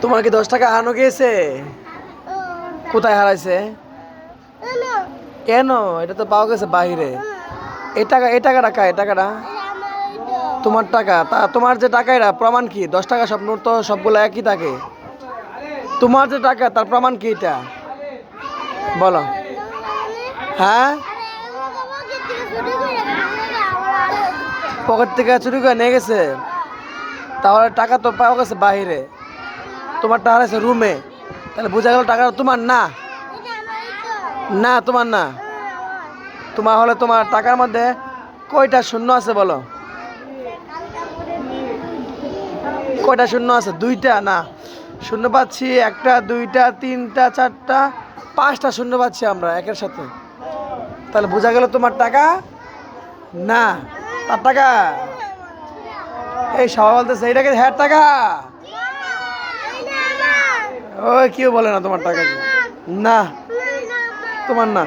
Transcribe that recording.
তোমার কি 10 টাকা হারানো গিয়েছে? কোথায় হারাইছে? কেন? এটা তো পাওয়া গেছে বাহিরে। এই টাকাটা কার? এই টাকাটা তোমার টাকা। তা তোমার যে টাকা, এটা প্রমাণ কি? 10 টাকা সব নোট তো সবগুলো একই থাকে। তোমার যে টাকা, তার প্রমাণ কি এটা? বলো। হ্যাঁ, পকেট থেকে চুরি করে নিয়ে গেছে। তাহলে টাকা তো পাওয়া গেছে বাহিরে, তোমার টাকা আছে রুমে। তাহলে বোঝা গেল টাকা তোমার না। না, তোমার না। তোমার হলে তোমার টাকার মধ্যে কয়টা শূন্য আছে বলো? কয়টা শূন্য আছে? 2টা না? শূন্য পাচ্ছি 1টা 2টা 3টা 4টা 5টা শূন্য পাচ্ছি আমরা একের সাথে। তাহলে বোঝা গেল তোমার টাকা না, তার টাকা। এই সবাই বলতেছে এইটাকে হ্যাঁ টাকা। ওই কেউ বলে না তোমার টাকা না, তোমার না।